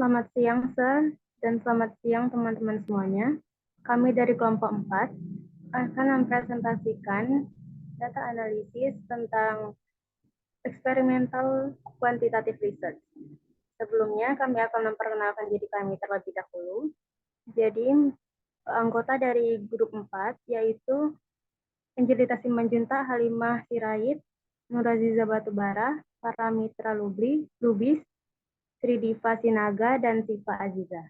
Selamat siang, Sir, dan selamat siang teman-teman semuanya. Kami dari kelompok 4 akan mempresentasikan data analisis tentang experimental quantitative research. Sebelumnya, kami akan memperkenalkan diri kami terlebih dahulu. Jadi, anggota dari grup 4, yaitu Angelita Simanjuntak, Halimah Sirait, Nuraziza Batubara, Paramitra Lubis, Tridiva Sinaga, dan Siva Aziza.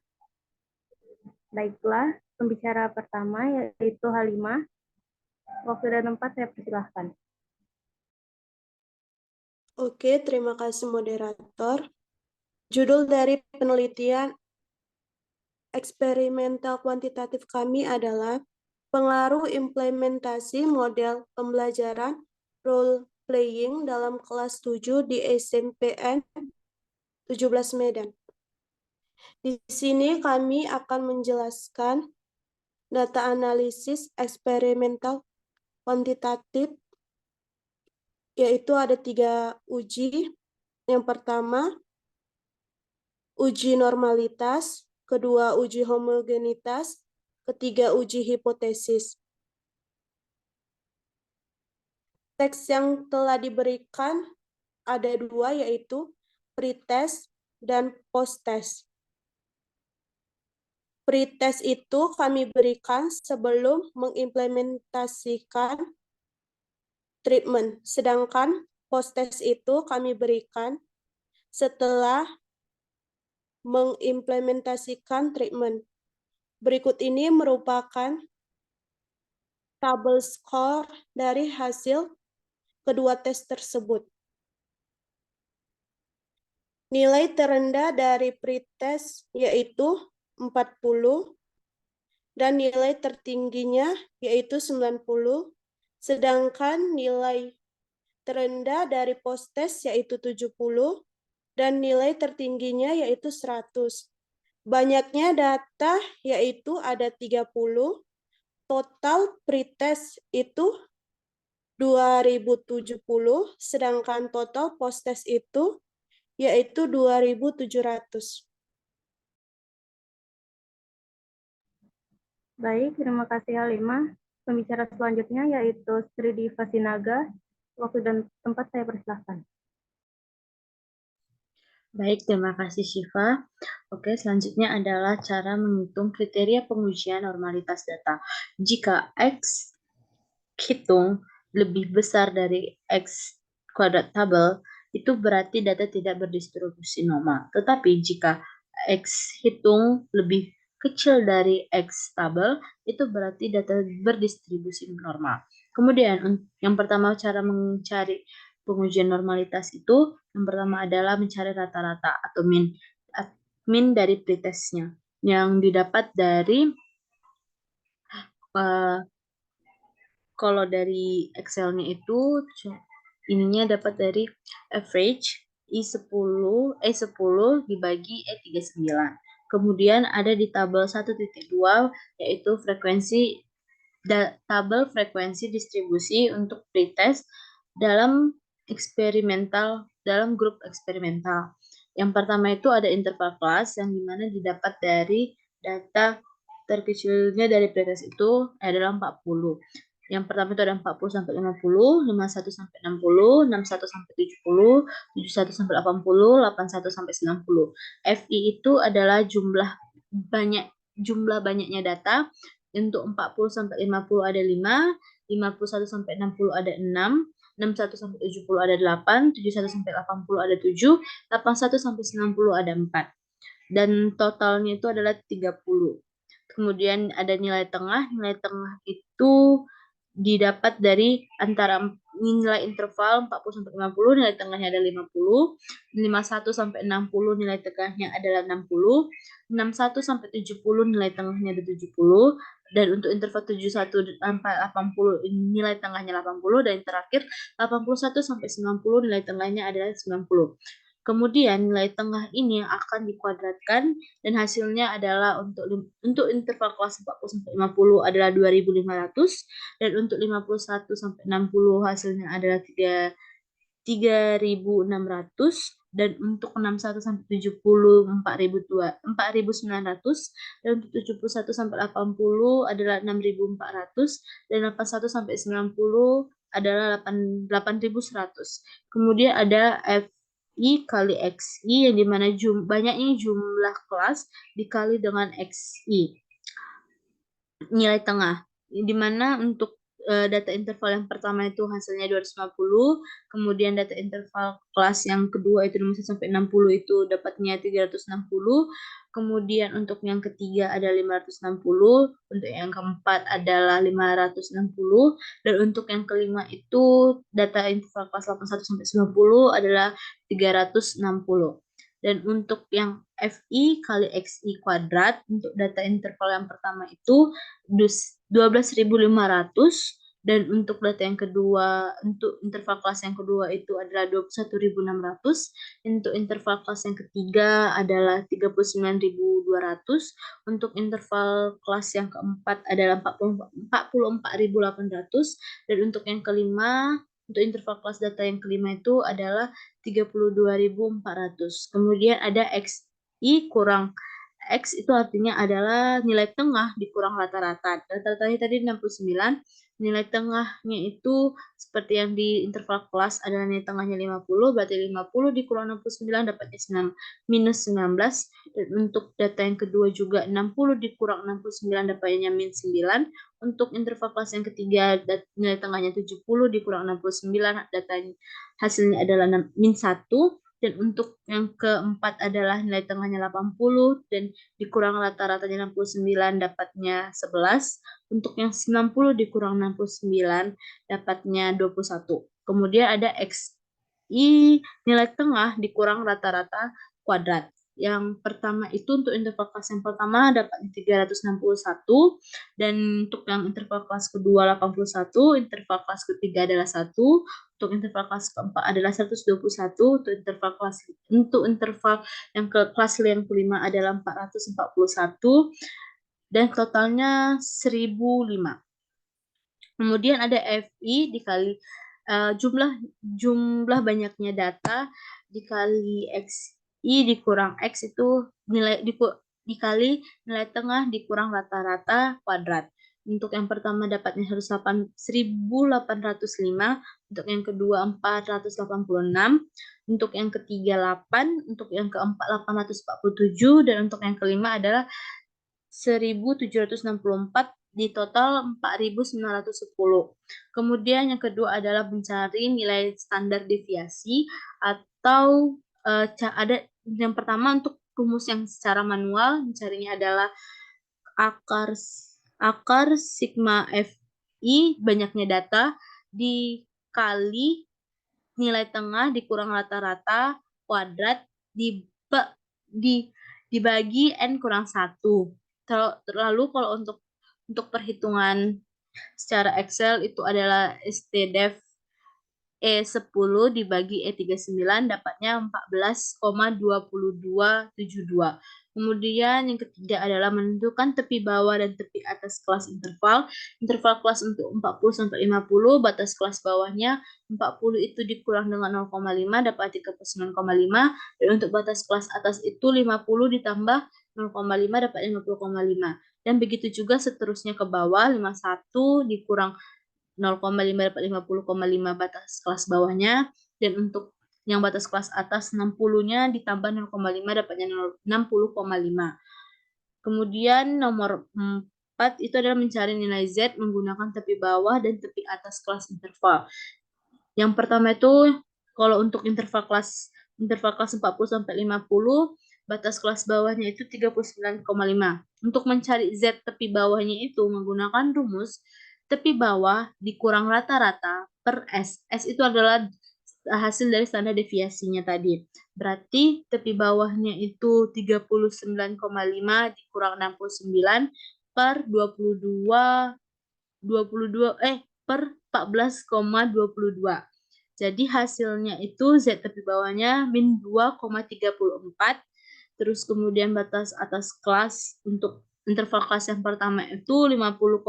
Baiklah, pembicara pertama yaitu Halimah. Waktu dan tempat saya persilahkan. Oke, terima kasih moderator. Judul dari penelitian eksperimental kuantitatif kami adalah pengaruh implementasi model pembelajaran role playing dalam kelas 7 di SMPN 17 Medan. Di sini kami akan menjelaskan data analisis eksperimental kuantitatif, yaitu ada 3 uji. Yang pertama, uji normalitas, kedua uji homogenitas, ketiga uji hipotesis. Teks yang telah diberikan ada 2, yaitu pretest dan posttest. Pretest itu kami berikan sebelum mengimplementasikan treatment, sedangkan posttest itu kami berikan setelah mengimplementasikan treatment. Berikut ini merupakan tabel skor dari hasil kedua tes tersebut. Nilai terendah dari pretest yaitu 40 dan nilai tertingginya yaitu 90, sedangkan nilai terendah dari posttest yaitu 70 dan nilai tertingginya yaitu 100. Banyaknya data yaitu ada 30. Total pretest itu 2070, sedangkan total posttest itu yaitu 2700. Baik, terima kasih Halimah. Pembicara selanjutnya yaitu Tridiva Sinaga. Waktu dan tempat saya persilahkan. Baik, terima kasih Syifa. Oke, selanjutnya adalah cara menghitung kriteria pengujian normalitas data. Jika X hitung lebih besar dari X kuadrat tabel, itu berarti data tidak berdistribusi normal. Tetapi jika X hitung lebih kecil dari X tabel, itu berarti data berdistribusi normal. Kemudian, yang pertama cara mencari pengujian normalitas itu, yang pertama adalah mencari rata-rata atau min dari pretestnya yang didapat dari kalau dari Excel-nya itu ininya dapat dari average E10 dibagi E39. Kemudian ada di tabel 1.2 yaitu tabel frekuensi distribusi untuk pretest dalam grup eksperimental. Yang pertama itu ada interval kelas yang dimana didapat dari data terkecilnya dari pretest itu adalah 40. Yang pertama itu ada 40 sampai 50, 51 sampai 60, 61 sampai 70, 71 sampai 80, 81 sampai 90. FI itu adalah jumlah banyaknya data. Untuk 40 sampai 50 ada 5, 51 sampai 60 ada 6, 61 sampai 70 ada 8, 71 sampai 80 ada 7, 81 sampai 90 ada 4. Dan totalnya itu adalah 30. Kemudian ada nilai tengah. Nilai tengah itu didapat dari antara nilai interval 40 sampai 50, nilai tengahnya ada 50, 51 sampai 60 nilai tengahnya adalah 60, 61 sampai 70 nilai tengahnya ada 70, dan untuk interval 71 sampai 80 nilai tengahnya 80, dan yang terakhir 81 sampai 90 nilai tengahnya adalah 90. Kemudian nilai tengah ini akan dikuadratkan dan hasilnya adalah untuk interval kelas 40 sampai 50 adalah 2500 dan untuk 51 sampai 60 hasilnya adalah 3600 dan untuk 61 sampai 70 4.900, dan untuk 71 sampai 80 adalah 6.400, dan 81 sampai 90 adalah 8.100. Kemudian ada FI kali XI, yang dimana banyaknya jumlah kelas dikali dengan XI, nilai tengah, dimana untuk data interval yang pertama itu hasilnya 250, kemudian data interval kelas yang kedua itu 51 sampai 60 itu dapatnya 360, kemudian untuk yang ketiga ada 560, untuk yang keempat adalah 560, dan untuk yang kelima itu data interval kelas 81 sampai 90 adalah 360. Dan untuk yang FI kali XI kuadrat, untuk data interval yang pertama itu 12.500, dan untuk data yang kedua, untuk interval kelas yang kedua itu adalah 21.600, untuk interval kelas yang ketiga adalah 39.200, untuk interval kelas yang keempat adalah 44.800, dan untuk yang kelima, untuk interval kelas data yang kelima itu adalah 32.400. Kemudian ada XI kurang X itu artinya adalah nilai tengah dikurang rata-rata. Rata-ratanya tadi 69, nilai tengahnya itu seperti yang di interval kelas adalah nilai tengahnya 50, berarti 50 dikurang 69 dapatnya minus 19. Dan untuk data yang kedua juga 60 dikurang 69 dapatnya min 9. Untuk interval kelas yang ketiga nilai tengahnya 70 dikurang 69, datanya hasilnya adalah min 1. Dan untuk yang keempat adalah nilai tengahnya 80 dan dikurang rata-ratanya 69 dapatnya 11. Untuk yang 90 dikurang 69 dapatnya 21. Kemudian ada XI nilai tengah dikurang rata-rata kuadrat. Yang pertama itu untuk interval kelas yang pertama dapatnya 361, dan untuk yang interval kelas kedua 81, interval kelas ketiga adalah 1, untuk interval kelas keempat adalah 121, untuk interval yang ke kelas yang kelima adalah 441, dan totalnya 1005. Kemudian ada FI dikali jumlah banyaknya data dikali XI dikurang X itu dikali nilai tengah dikurang rata-rata kuadrat. Untuk yang pertama dapatnya 1.805, untuk yang kedua 486, untuk yang ketiga 8, untuk yang keempat 847, dan untuk yang kelima adalah 1.764, di total 4.910. Kemudian yang kedua adalah mencari nilai standar deviasi, atau ada yang pertama untuk rumus yang secara manual, mencarinya adalah akar sigma FI banyaknya data dikali nilai tengah dikurang rata-rata kuadrat dibagi N kurang 1. Lalu kalau untuk perhitungan secara Excel itu adalah STDEV E10 dibagi E39 dapatnya 14,2272. Kemudian yang ketiga adalah menentukan tepi bawah dan tepi atas kelas interval. Interval kelas untuk 40 sampai 50, batas kelas bawahnya 40 itu dikurang dengan 0,5 dapat 39,5, dan untuk batas kelas atas itu 50 ditambah 0,5 dapat 50,5. Dan begitu juga seterusnya ke bawah, 51 dikurang 0,5 dapat 50,5 batas kelas bawahnya, dan untuk yang batas kelas atas 60-nya ditambah 0,5 dapatnya 60,5. Kemudian nomor 4 itu adalah mencari nilai Z menggunakan tepi bawah dan tepi atas kelas interval. Yang pertama itu kalau untuk interval kelas 40 sampai 50, batas kelas bawahnya itu 39,5. Untuk mencari Z tepi bawahnya itu menggunakan rumus tepi bawah dikurang rata-rata per S. S itu adalah hasil dari standar deviasinya tadi. Berarti tepi bawahnya itu 39,5 dikurang 69 per 14,22. Jadi hasilnya itu Z tepi bawahnya min 2,34. Terus kemudian batas atas kelas untuk interval kelas yang pertama itu 50,5.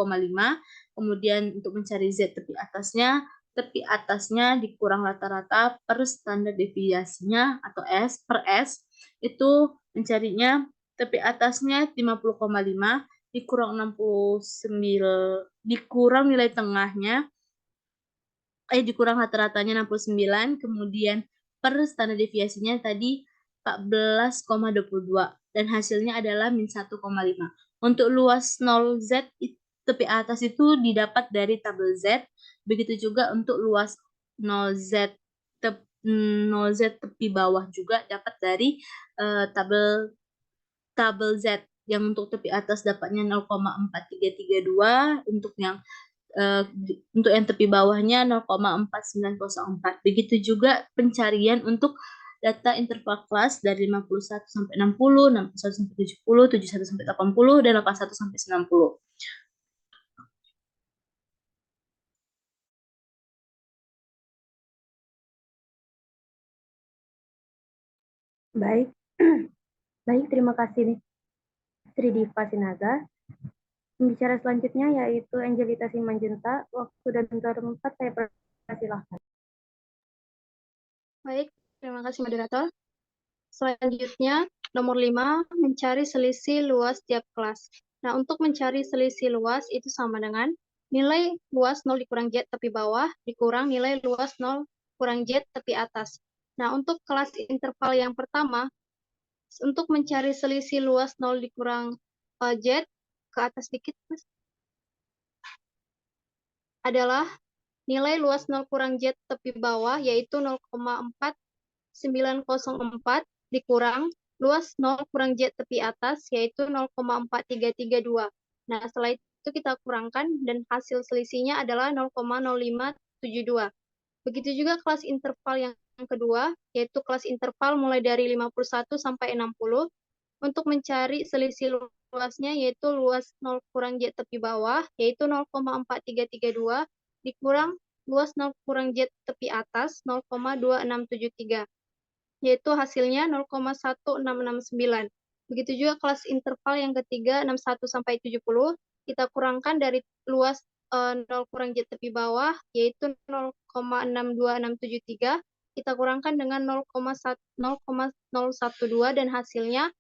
Kemudian untuk mencari Z tepi atasnya tepi atasnya dikurang rata-rata per standar deviasinya atau S per S, itu mencarinya tepi atasnya 50,5 dikurang 69, dikurang nilai tengahnya, dikurang rata-ratanya 69, kemudian per standar deviasinya tadi 14,22 dan hasilnya adalah min 1,5. Untuk luas 0Z tepi atas itu didapat dari tabel Z, begitu juga untuk luas 0Z 0Z tepi bawah juga dapat dari tabel Z, yang untuk tepi atas dapatnya 0,4332, untuk yang tepi bawahnya 0,4904. Begitu juga pencarian untuk data interval kelas dari 51 sampai 60, 61 sampai 70, 71 sampai 80, dan 81 sampai 90. Baik, baik, terima kasih nih Sri Diva Sinaga. Pembicara selanjutnya yaitu Angelita Simanjunta. Waktu dan tempat saya persilahkan. Baik, terima kasih moderator. Selanjutnya, nomor 5, mencari selisih luas tiap kelas. Nah, untuk mencari selisih luas itu sama dengan nilai luas 0 dikurang Z tepi bawah dikurang nilai luas 0 kurang Z tepi atas. Nah, untuk kelas interval yang pertama, untuk mencari selisih luas 0 dikurang Z, ke atas dikit, Mas, adalah nilai luas 0 kurang Z tepi bawah, yaitu 0,4904 dikurang luas 0 kurang Z tepi atas, yaitu 0,4332. Nah, setelah itu kita kurangkan, dan hasil selisihnya adalah 0,0572. Begitu juga kelas interval yang kedua, yaitu kelas interval mulai dari 51 sampai 60. Untuk mencari selisih luasnya, yaitu luas 0 kurang Z tepi bawah, yaitu 0,4332, dikurang luas 0 kurang Z tepi atas, 0,2673. Yaitu hasilnya 0,1669. Begitu juga kelas interval yang ketiga, 61 sampai 70, kita kurangkan dari luas 0 kurang Z tepi bawah, yaitu 0,62673, kita kurangkan dengan 0,012, dan hasilnya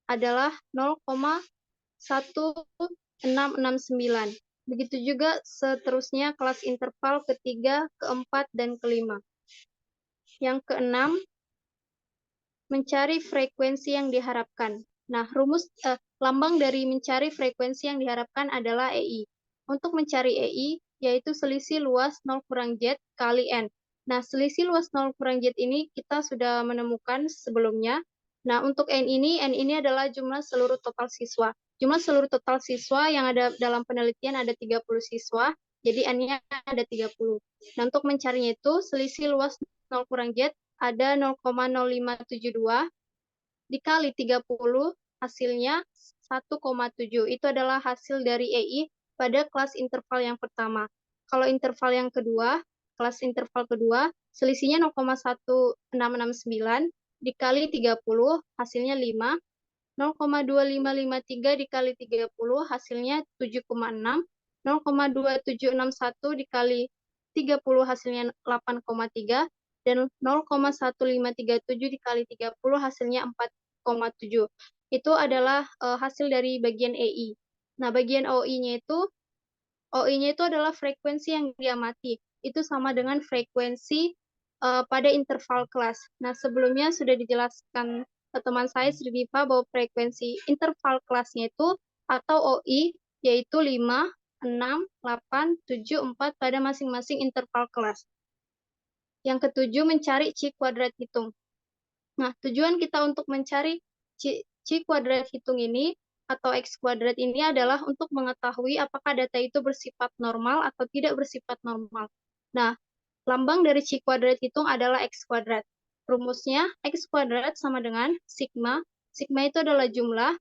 adalah 0,1669. Begitu juga seterusnya kelas interval ketiga, keempat, dan kelima. Yang keenam, mencari frekuensi yang diharapkan. Nah, lambang dari mencari frekuensi yang diharapkan adalah EI. Untuk mencari EI, yaitu selisih luas 0 kurang Z kali N. Nah, selisih luas 0 kurang Z ini kita sudah menemukan sebelumnya. Nah, untuk N ini adalah jumlah seluruh total siswa. Jumlah seluruh total siswa yang ada dalam penelitian ada 30 siswa, jadi N-nya ada 30. Nah, untuk mencarinya itu, selisih luas 0 kurang Z ada 0,0572 dikali 30, hasilnya 1,7. Itu adalah hasil dari EI pada kelas interval yang pertama. Kalau interval yang kedua, kelas interval kedua, selisihnya 0,1669 dikali 30, hasilnya 5. 0,2553 dikali 30, hasilnya 7,6. 0,2761 dikali 30, hasilnya 8,3. Dan 0,1537 dikali 30, hasilnya 4,7. Itu adalah hasil dari bagian EI. Nah, bagian OI-nya itu adalah frekuensi yang diamati. Itu sama dengan frekuensi pada interval kelas. Nah, sebelumnya sudah dijelaskan ke teman saya Sri Diva bahwa frekuensi interval kelasnya itu atau OI yaitu 5, 6, 8, 7, 4 pada masing-masing interval kelas. Yang ketujuh, mencari Chi kuadrat hitung. Nah, tujuan kita untuk mencari Chi kuadrat hitung ini atau X kuadrat ini adalah untuk mengetahui apakah data itu bersifat normal atau tidak bersifat normal. Nah, lambang dari Chi kuadrat hitung adalah X kuadrat. Rumusnya, X kuadrat sama dengan sigma. Sigma itu adalah jumlah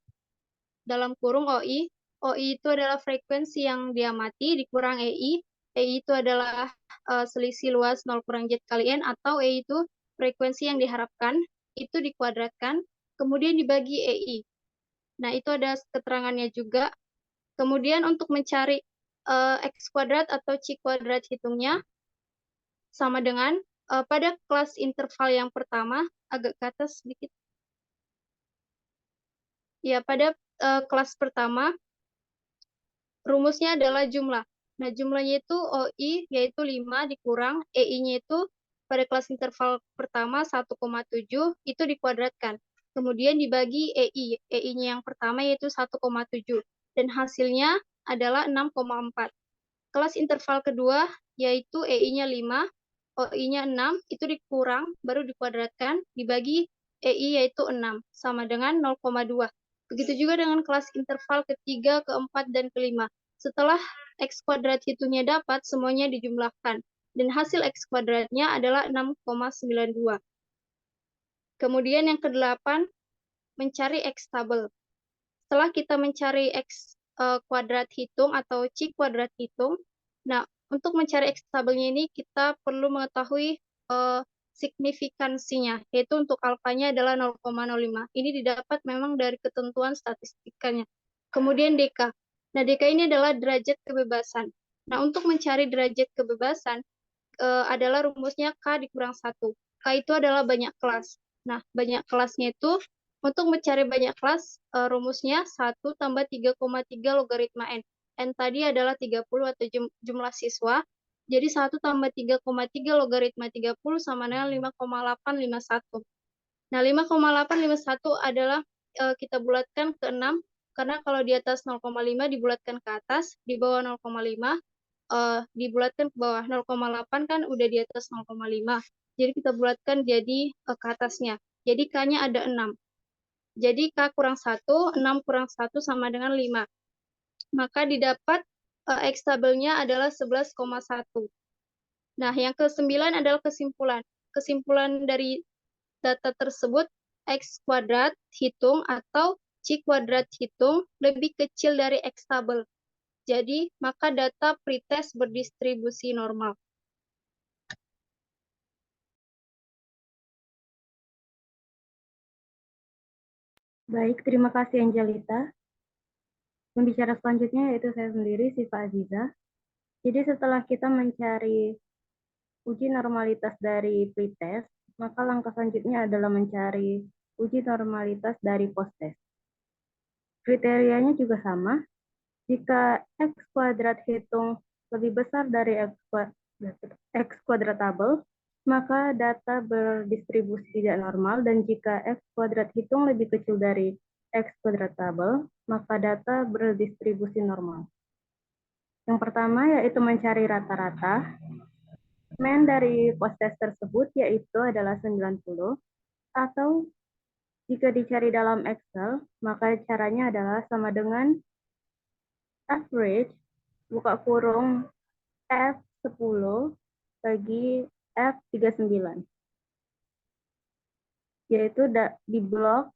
dalam kurung OI. OI itu adalah frekuensi yang diamati dikurang EI. EI itu adalah selisih luas 0 kurang Z kali N, atau EI itu frekuensi yang diharapkan, itu dikuadratkan, kemudian dibagi EI. Nah, itu ada keterangannya juga. Kemudian untuk mencari X kuadrat atau Chi kuadrat hitungnya, sama dengan pada kelas interval yang pertama, agak ke atas sedikit. Ya, pada kelas pertama, rumusnya adalah jumlah. Nah, jumlahnya itu OI, yaitu 5 dikurang, EI-nya itu pada kelas interval pertama 1,7, itu dikuadratkan. Kemudian dibagi EI, EI-nya yang pertama yaitu 1,7, dan hasilnya adalah 6,4. Kelas interval kedua, yaitu EI-nya 5, OI-nya 6, itu dikurang, baru dikuadratkan, dibagi EI yaitu 6, sama dengan 0,2. Begitu juga dengan kelas interval ketiga, keempat, dan kelima. Setelah X kuadrat hitungnya dapat, semuanya dijumlahkan. Dan hasil X kuadratnya adalah 6,92. Kemudian yang ke-8, mencari X tabel. Setelah kita mencari X kuadrat hitung atau C kuadrat hitung, nah, untuk mencari X tabelnya ini kita perlu mengetahui signifikansinya, yaitu untuk alfanya adalah 0,05. Ini didapat memang dari ketentuan statistikanya. Kemudian DK. Nah, DK ini adalah derajat kebebasan. Nah, untuk mencari derajat kebebasan adalah rumusnya K dikurang 1. K itu adalah banyak kelas. Nah, banyak kelasnya itu untuk mencari banyak kelas, rumusnya 1 tambah 3,3 logaritma N. N tadi adalah 30 atau jumlah siswa. Jadi 1 tambah 3,3 logaritma 30 sama dengan 5,851. Nah, 5,851 adalah kita bulatkan ke 6, karena kalau di atas 0,5 dibulatkan ke atas, di bawah 0,5 dibulatkan ke bawah. 0,8 kan udah di atas 0,5. Jadi kita bulatkan jadi ke atasnya. Jadi K-nya ada 6. Jadi K kurang 1, 6 kurang 1 sama dengan 5. Maka didapat X tabelnya adalah 11,1. Nah, yang ke-9 adalah kesimpulan. Kesimpulan dari data tersebut, X kuadrat hitung atau C kuadrat hitung lebih kecil dari X tabel. Jadi, maka data pretest berdistribusi normal. Baik, terima kasih Angelita. Pembicara selanjutnya yaitu saya sendiri, Siva Aziza. Jadi setelah kita mencari uji normalitas dari pretest, maka langkah selanjutnya adalah mencari uji normalitas dari posttest. Kriterianya juga sama. Jika X kuadrat hitung lebih besar dari X kuadrat tabel, maka data berdistribusi tidak normal, dan jika X kuadrat hitung lebih kecil dari X kuadrat tabel, maka data berdistribusi normal. Yang pertama yaitu mencari rata-rata. Main dari posttest tersebut yaitu adalah 90, atau jika dicari dalam Excel, maka caranya adalah sama dengan average, buka kurung, F10 bagi F39. Yaitu di blok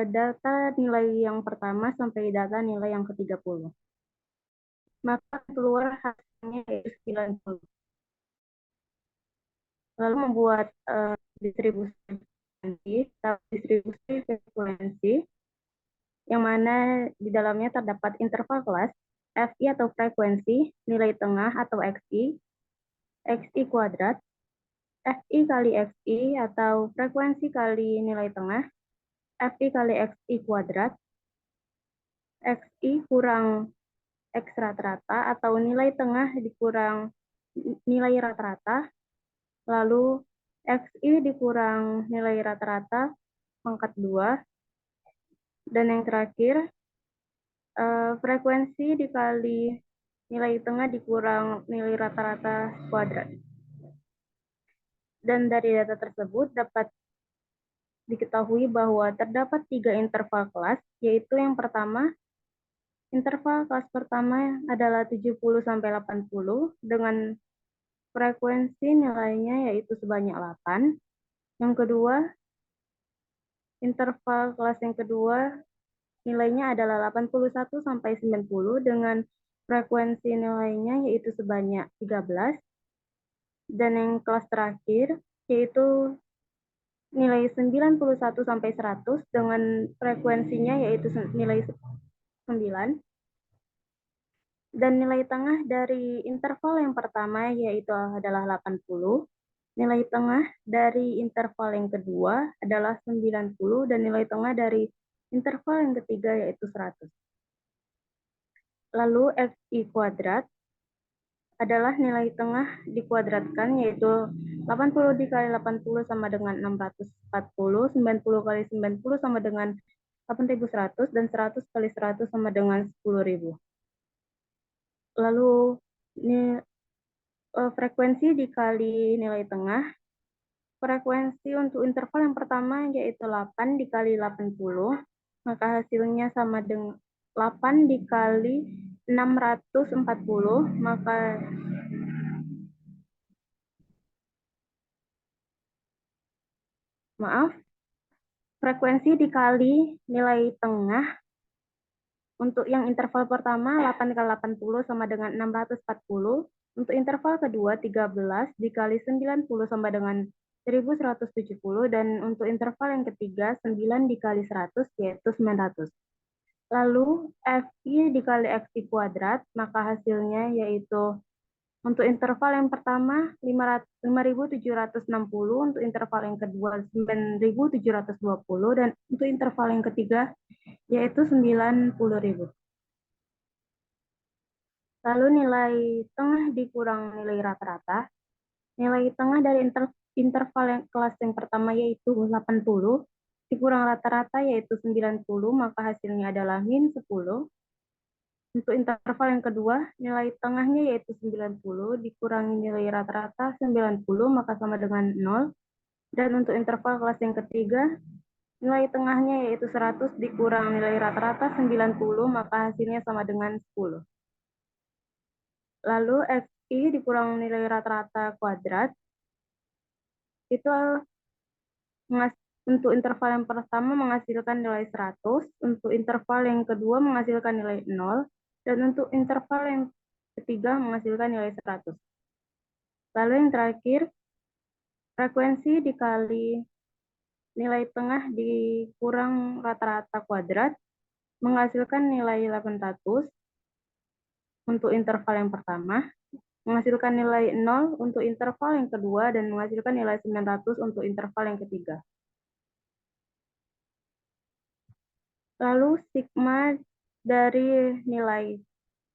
data nilai yang pertama sampai data nilai yang ke-30. Maka keluar hasilnya yaitu 90. Lalu membuat distribusi frekuensi, yang mana di dalamnya terdapat interval kelas, FI atau frekuensi, nilai tengah atau XI, XI kuadrat, FI kali XI atau frekuensi kali nilai tengah, FI kali XI kuadrat, XI kurang X rata-rata atau nilai tengah dikurang nilai rata-rata, lalu XI dikurang nilai rata-rata pangkat 2, dan yang terakhir frekuensi dikali nilai tengah dikurang nilai rata-rata kuadrat. Dan dari data tersebut dapat diketahui bahwa terdapat 3 interval kelas, yaitu yang pertama, interval kelas pertama adalah 70-80 dengan frekuensi nilainya yaitu sebanyak 8. Yang kedua, interval kelas yang kedua nilainya adalah 81-90 dengan frekuensi nilainya yaitu sebanyak 13. Dan yang kelas terakhir yaitu nilai 91-100 dengan frekuensinya yaitu nilai 9. Dan nilai tengah dari interval yang pertama yaitu adalah 80. Nilai tengah dari interval yang kedua adalah 90 dan nilai tengah dari interval yang ketiga yaitu 100. Lalu xi kuadrat adalah nilai tengah dikuadratkan yaitu 80 dikali 80 sama dengan 640, 90 kali 90 sama dengan 8100 dan 100 kali 100 sama dengan 10.000. Lalu frekuensi dikali nilai tengah. Frekuensi untuk interval yang pertama yaitu 8 dikali 80, maka hasilnya sama dengan 8 dikali 640, maka frekuensi dikali nilai tengah untuk yang interval pertama 8 kali 80 sama dengan 640, untuk interval kedua 13 dikali 90 sama dengan 1170, dan untuk interval yang ketiga 9 dikali 100 yaitu 900. Lalu Fi dikali Xi kuadrat, maka hasilnya yaitu untuk interval yang pertama 5.760, untuk interval yang kedua 9.720, dan untuk interval yang ketiga yaitu 90.000. Lalu nilai tengah dikurang nilai rata-rata. Nilai tengah dari interval yang kelas yang pertama yaitu 80, dikurang rata-rata yaitu 90, maka hasilnya adalah min 10. Untuk interval yang kedua, nilai tengahnya yaitu 90, dikurangi nilai rata-rata 90, maka sama dengan 0. Dan untuk interval kelas yang ketiga, nilai tengahnya yaitu 100, dikurang nilai rata-rata 90, maka hasilnya sama dengan 10. Lalu Xi dikurang nilai rata-rata kuadrat, itu untuk interval yang pertama menghasilkan nilai 100, untuk interval yang kedua menghasilkan nilai 0, dan untuk interval yang ketiga menghasilkan nilai 100. Lalu yang terakhir, frekuensi dikali nilai tengah dikurang rata-rata kuadrat menghasilkan nilai 800 untuk interval yang pertama, menghasilkan nilai 0 untuk interval yang kedua, dan menghasilkan nilai 900 untuk interval yang ketiga. Lalu sigma dari nilai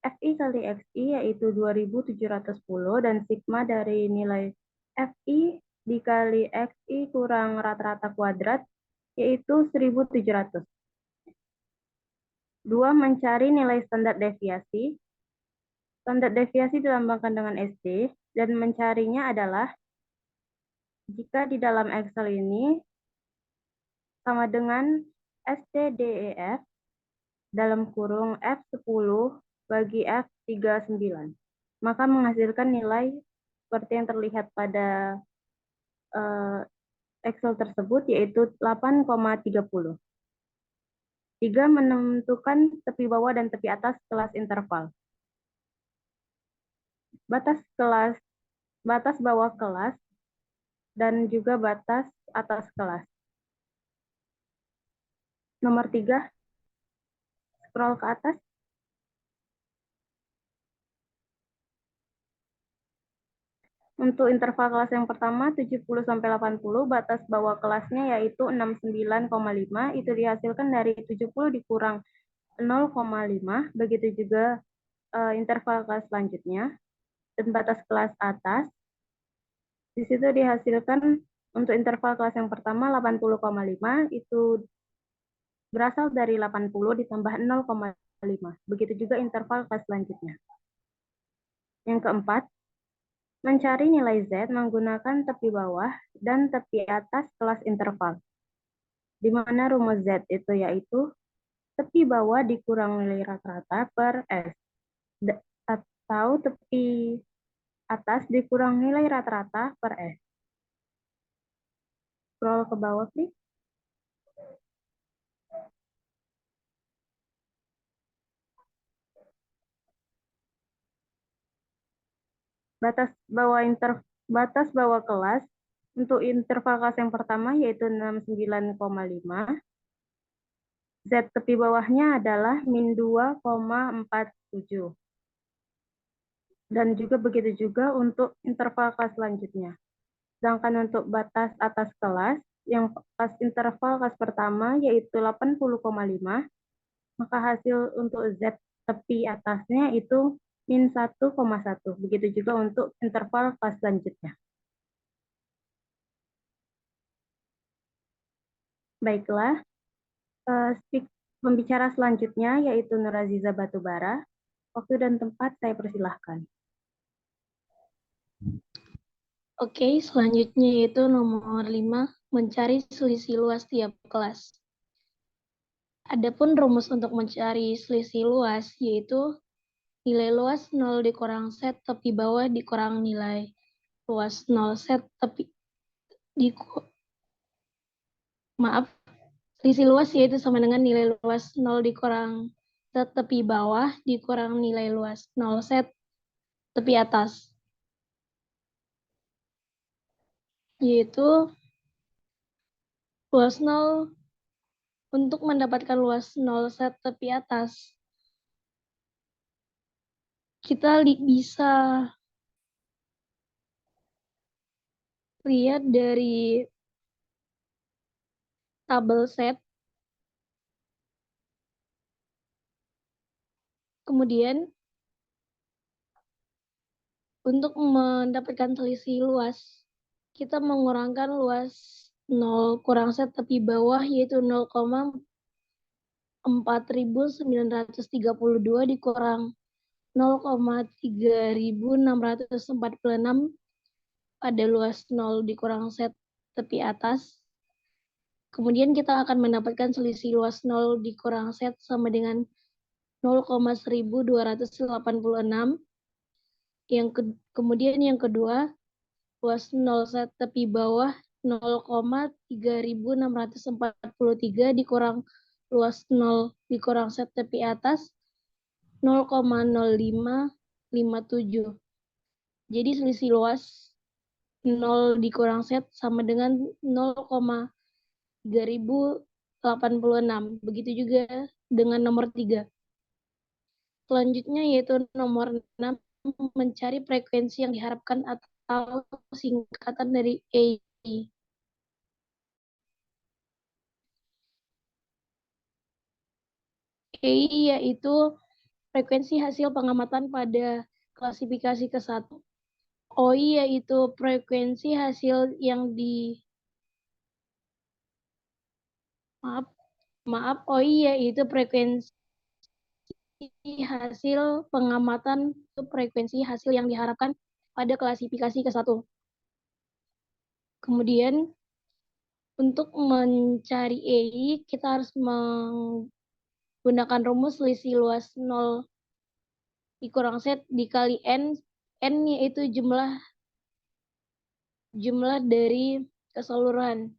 Fi kali Xi yaitu 2710, dan sigma dari nilai Fi dikali Xi kurang rata-rata kuadrat yaitu 1700. 2. Mencari nilai standar deviasi. Standar deviasi dilambangkan dengan SD, dan mencarinya adalah jika di dalam Excel ini sama dengan STDEF dalam kurung F10 bagi F39, maka menghasilkan nilai seperti yang terlihat pada Excel tersebut yaitu 8,30. 3. Menentukan tepi bawah dan tepi atas kelas interval. Batas bawah kelas dan juga batas atas kelas. Nomor 3, scroll ke atas. Untuk interval kelas yang pertama 70-80, batas bawah kelasnya yaitu 69,5, itu dihasilkan dari 70 dikurang 0,5, begitu juga interval kelas selanjutnya. Dan batas kelas atas, di situ dihasilkan untuk interval kelas yang pertama 80,5, itu berasal dari 80 ditambah 0,5. Begitu juga interval kelas selanjutnya. Yang keempat, mencari nilai Z menggunakan tepi bawah dan tepi atas kelas interval. Di mana rumus Z itu yaitu tepi bawah dikurang nilai rata-rata per S. Atau tepi atas dikurang nilai rata-rata per S. Scroll ke bawah, please. Batas bawah kelas untuk interval kelas yang pertama yaitu 69,5. Z tepi bawahnya adalah min 2,47. Dan juga begitu juga untuk interval kelas selanjutnya. Sedangkan untuk batas atas kelas, yang kelas interval kelas pertama yaitu 80,5, maka hasil untuk Z tepi atasnya itu min 1,1. Begitu juga untuk interval kelas selanjutnya. Baiklah, pembicara selanjutnya yaitu Nur Aziza Batubara. Waktu dan tempat saya persilahkan. Oke, selanjutnya yaitu nomor 5, mencari selisih luas tiap kelas. Adapun rumus untuk mencari selisih luas yaitu nilai luas 0 dikurang set tepi bawah dikurang nilai luas 0 set tepi selisih luas yaitu sama dengan nilai luas 0 dikurang set tepi bawah dikurang nilai luas 0 set tepi atas. Yaitu luas 0 untuk mendapatkan luas 0 set tepi atas. Kita bisa lihat dari tabel set. Kemudian untuk mendapatkan selisih luas, kita mengurangkan luas 0 kurang set tepi bawah yaitu 0,4932 dikurang 0,3646 pada luas 0 dikurang set tepi atas. Kemudian kita akan mendapatkan selisih luas 0 dikurang set sama dengan 0,1286. Kemudian yang kedua, luas 0 set tepi bawah 0,3643 dikurang luas 0 dikurang set tepi atas 0,0557. Jadi selisih luas 0 dikurang set sama dengan 0,3086. Begitu juga dengan nomor 3. Selanjutnya yaitu nomor 6, mencari frekuensi yang diharapkan atau singkatan dari AE. AE yaitu frekuensi hasil pengamatan pada klasifikasi ke-1. OI yaitu frekuensi hasil yang OI yaitu frekuensi hasil pengamatan frekuensi hasil yang diharapkan pada klasifikasi ke-1. Kemudian untuk mencari EI kita harus menggunakan rumus selisih luas 0 dikurang set dikali N. N yaitu jumlah dari keseluruhan.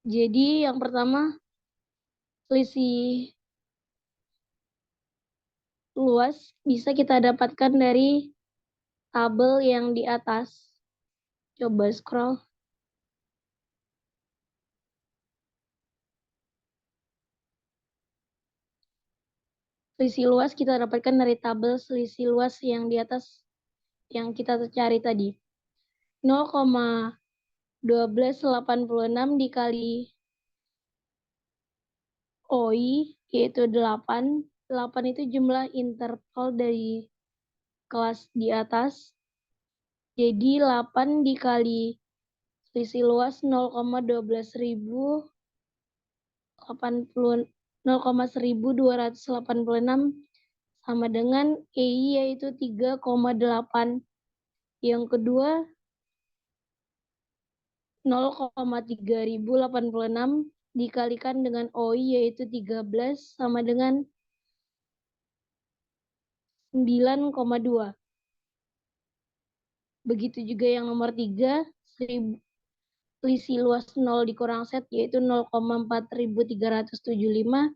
Jadi yang pertama selisih luas bisa kita dapatkan dari tabel yang di atas. Coba scroll. Selisih luas kita dapatkan dari tabel selisih luas yang di atas yang kita cari tadi. 0,1286 dikali OI yaitu 8. 8 itu jumlah interval dari kelas di atas. Jadi 8 dikali selisih luas 0,1286 sama dengan EI yaitu 3,8. Yang kedua 0,3086 dikalikan dengan OI yaitu 13 sama dengan 9,2. Begitu juga yang nomor 3, selisih luas 0 dikurang set yaitu 0,4375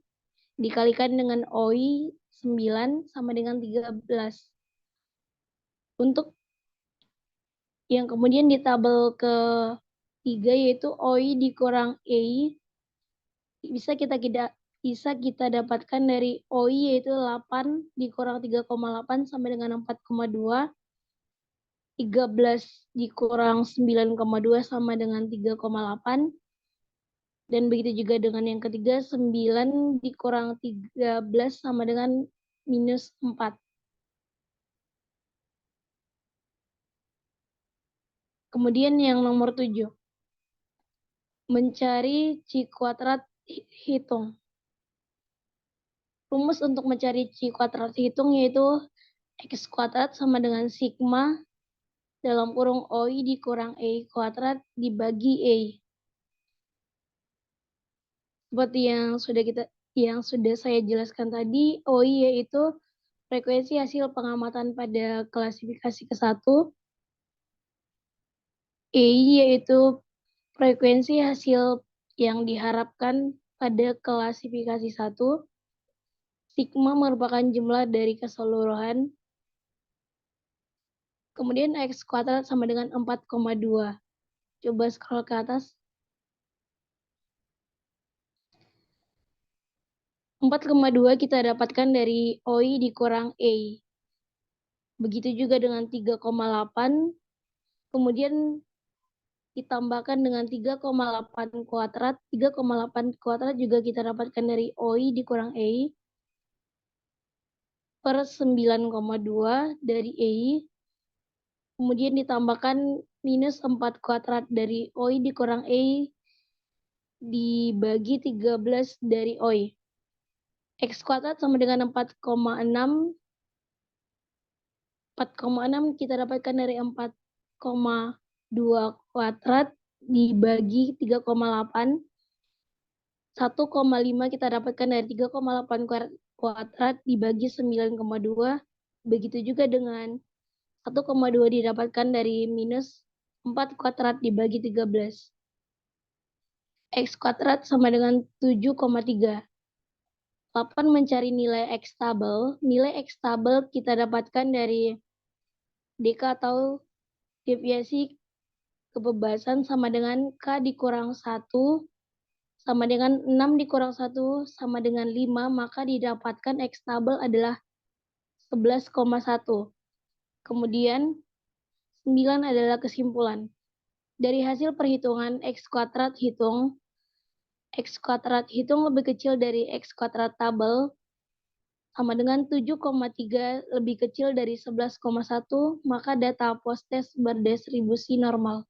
dikalikan dengan OI 9 sama dengan 13. Untuk yang kemudian di tabel ke-3 yaitu OI dikurang EI bisa kita bisa kita dapatkan dari OI yaitu 8 dikurang 3,8 sampai dengan 4,2. 13 dikurang 9,2 sama dengan 3,8. Dan begitu juga dengan yang ketiga, 9 dikurang 13 sama dengan minus 4. Kemudian yang nomor 7. Mencari C kuadrat hitung. Rumus untuk mencari C kuadrat hitung yaitu X kuadrat sama dengan sigma dalam kurung OI dikurang E kuadrat dibagi E. Seperti yang sudah saya jelaskan tadi, OI yaitu frekuensi hasil pengamatan pada klasifikasi ke-1. EI yaitu frekuensi hasil yang diharapkan pada klasifikasi 1. Sigma merupakan jumlah dari keseluruhan. Kemudian X kuadrat sama dengan 4,2. Coba scroll ke atas. 4,2 kita dapatkan dari OI dikurang E. Begitu juga dengan 3,8. Kemudian ditambahkan dengan 3,8 kuadrat. 3,8 kuadrat juga kita dapatkan dari OI dikurang E. Per 9,2 dari EI. Kemudian ditambahkan minus 4 kuadrat dari OI dikurang EI dibagi 13 dari OI. X kuadrat sama dengan 4,6. 4,6 kita dapatkan dari 4,2 kuadrat dibagi 3,8. 1,5 kita dapatkan dari 3,8 kuadrat dibagi 9,2. Begitu juga dengan 1,2 didapatkan dari minus 4 kuadrat dibagi 13. X kuadrat sama dengan 7,3. 8 mencari nilai X tabel. Nilai X tabel kita dapatkan dari DK atau deviasi kebebasan sama dengan K dikurang 1 sama dengan 6 dikurang 1 sama dengan 5, maka didapatkan X tabel adalah 11,1. Kemudian 9 adalah kesimpulan. Dari hasil perhitungan X kuadrat hitung lebih kecil dari X kuadrat tabel sama dengan 7,3 lebih kecil dari 11,1, maka data post-test berdistribusi normal.